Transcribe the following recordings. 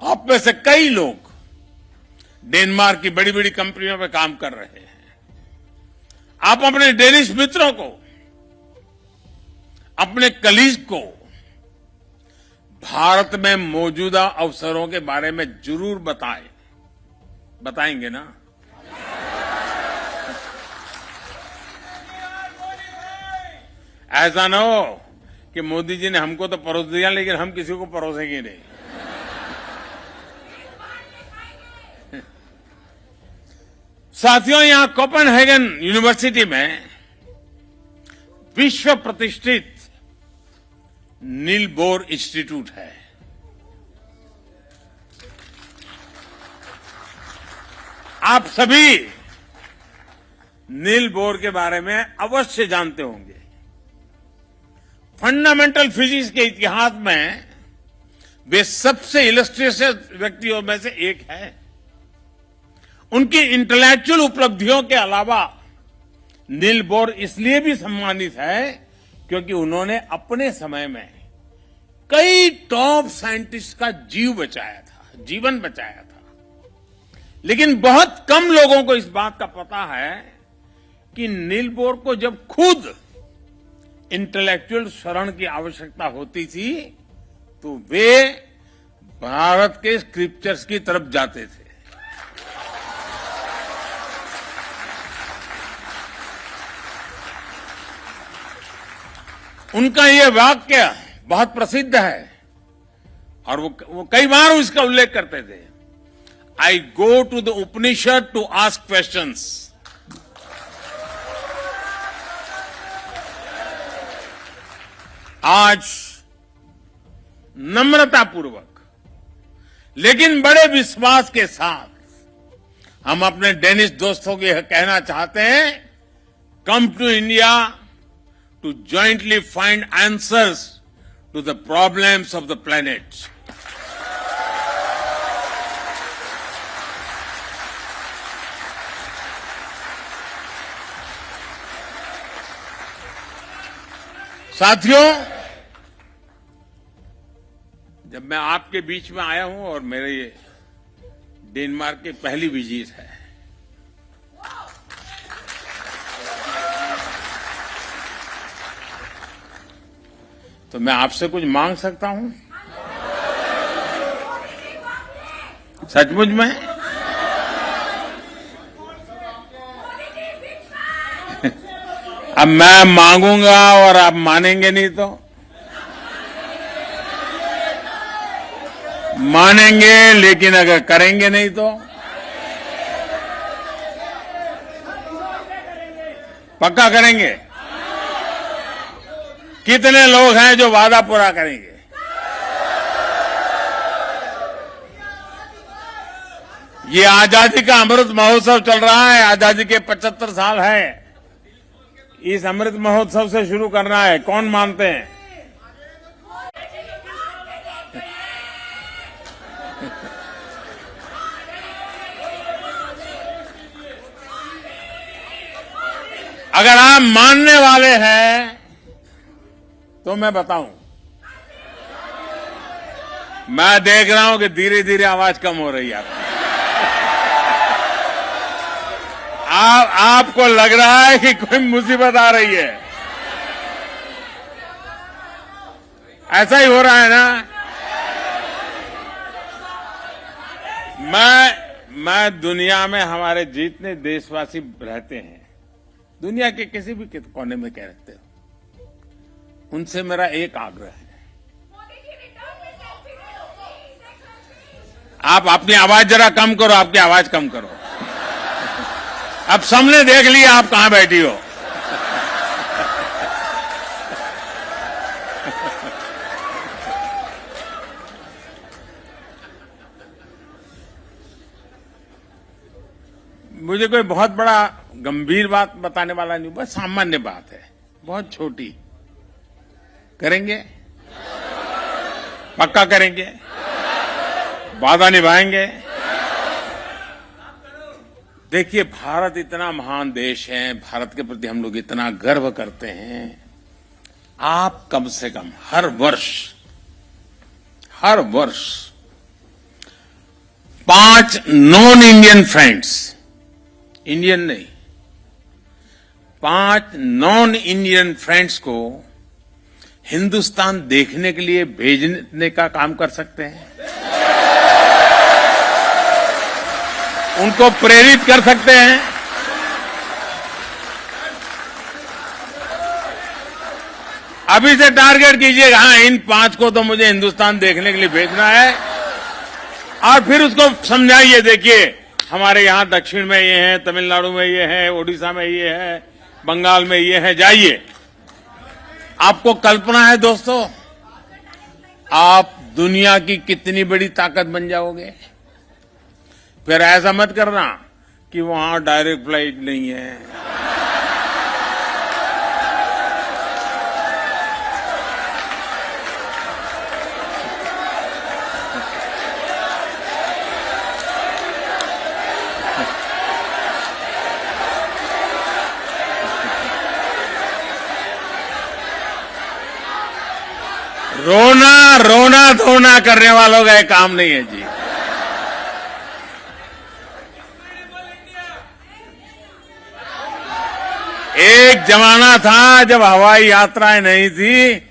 आप में से कई लोग डेनमार्क की बड़ी बड़ी कंपनियों में काम कर रहे हैं। आप अपने डेनिश मित्रों को, अपने कलीग को भारत में मौजूदा अवसरों के बारे में जरूर बताएंगे ना? ऐसा ना हो कि मोदी जी ने हमको तो परोस दिया लेकिन हम किसी को परोसेंगे नहीं। साथियों, यहां कोपेनहेगन यूनिवर्सिटी में विश्व प्रतिष्ठित नील बोर इंस्टीट्यूट है। आप सभी नील बोर के बारे में अवश्य जानते होंगे। फंडामेंटल फिजिक्स के इतिहास में वे सबसे इलस्ट्रियस व्यक्तियों में से एक है। उनकी इंटेलेक्चुअल उपलब्धियों के अलावा नील बोर इसलिए भी सम्मानित है क्योंकि उन्होंने अपने समय में कई टॉप साइंटिस्ट का जीवन बचाया था। लेकिन बहुत कम लोगों को इस बात का पता है कि नील बोर को जब खुद इंटेलेक्चुअल शरण की आवश्यकता होती थी तो वे भारत के स्क्रिप्चर्स की तरफ जाते थे। उनका यह वाक्य बहुत प्रसिद्ध है और वो कई बार उसका उल्लेख करते थे। I go to the Upanishad to ask questions. आज नम्रतापूर्वक लेकिन बड़े विश्वास के साथ हम अपने डेनिश दोस्तों को यह कहना चाहते हैं, come to India to jointly find answers to the problems of the planet. साथियों, जब मैं आपके बीच में आया हूं और मेरे ये डेनमार्क की पहली विजिट है, तो मैं आपसे कुछ मांग सकता हूं? सचमुच में? अब मैं मांगूंगा और आप मानेंगे नहीं तो? मानेंगे लेकिन अगर करेंगे नहीं तो? पक्का करेंगे? कितने लोग हैं जो वादा पूरा करेंगे? ये आजादी का अमृत महोत्सव चल रहा है। आजादी के 75 साल है। इस अमृत महोत्सव से शुरू करना है। कौन मानते हैं? अगर आप मानने वाले हैं तो मैं बताऊं, मैं देख रहा हूं कि धीरे धीरे आवाज कम हो रही है आपको लग रहा है कि कोई मुसीबत आ रही है। ऐसा ही हो रहा है ना? मैं दुनिया में हमारे जितने देशवासी रहते हैं, दुनिया के किसी भी कोने में कह रहते हो, उनसे मेरा एक आग्रह है, आप अपनी आवाज जरा कम करो। आपकी आवाज कम करो। अब सबने देख लिया आप कहां बैठी हो। मुझे कोई बहुत बड़ा गंभीर बात बताने वाला नहीं, बस सामान्य बात है, बहुत छोटी। करेंगे? पक्का करेंगे? वादा निभाएंगे? देखिए, भारत इतना महान देश है, भारत के प्रति हम लोग इतना गर्व करते हैं। आप कम से कम हर वर्ष 5 नॉन इंडियन फ्रेंड्स, इंडियन नहीं, 5 नॉन इंडियन फ्रेंड्स को हिंदुस्तान देखने के लिए भेजने का काम कर सकते हैं, उनको प्रेरित कर सकते हैं। अभी से टारगेट कीजिएगा, हाँ इन 5 को तो मुझे हिंदुस्तान देखने के लिए भेजना है, और फिर उसको समझाइए, देखिए हमारे यहां दक्षिण में ये है, तमिलनाडु में ये है, ओडिशा में ये है, बंगाल में ये है, जाइए। आपको कल्पना है दोस्तों, आप दुनिया की कितनी बड़ी ताकत बन जाओगे। फिर ऐसा मत करना कि वहां डायरेक्ट फ्लाइट नहीं है, रोना धोना करने वालों का एक काम नहीं है जी। एक जमाना था जब हवाई यात्राएं नहीं थी,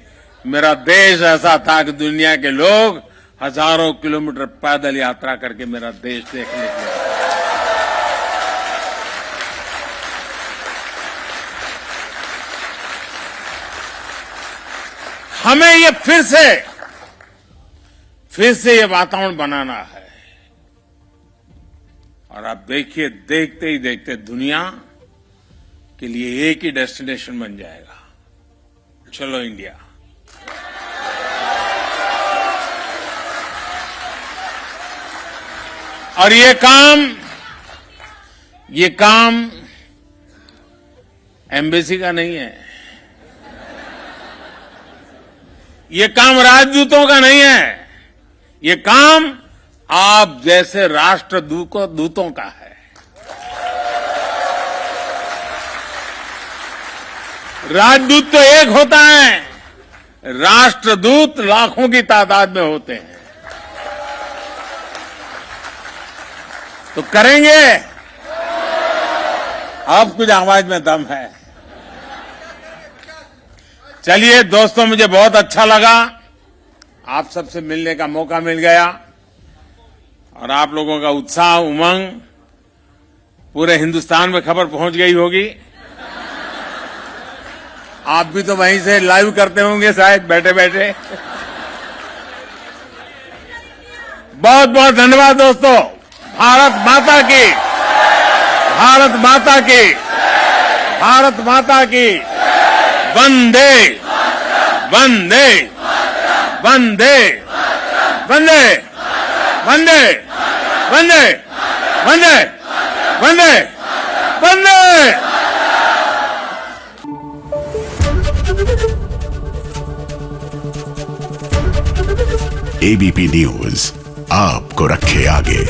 मेरा देश ऐसा था कि दुनिया के लोग हजारों किलोमीटर पैदल यात्रा करके मेरा देश देखने के लिए। हमें ये फिर से ये वातावरण बनाना है, और आप देखिए, देखते ही देखते दुनिया के लिए एक ही डेस्टिनेशन बन जाएगा, चलो इंडिया। और ये काम एम्बेसी का नहीं है, ये काम राजदूतों का नहीं है, ये काम आप जैसे राष्ट्रदूतों का है। राजदूत तो एक होता है, राष्ट्रदूत लाखों की तादाद में होते हैं। तो करेंगे, अब कुछ आवाज में दम है। चलिए दोस्तों, मुझे बहुत अच्छा लगा, आप सबसे मिलने का मौका मिल गया, और आप लोगों का उत्साह, उमंग पूरे हिंदुस्तान में खबर पहुंच गई होगी। आप भी तो वहीं से लाइव करते होंगे शायद बैठे बैठे। बहुत बहुत धन्यवाद दोस्तों। भारत माता की, भारत माता की, भारत माता की। वंदे वंदे वंदे वंदे वंदे वंदे वंदे वंदे वंदे। एबीपी न्यूज आपको रखे आगे।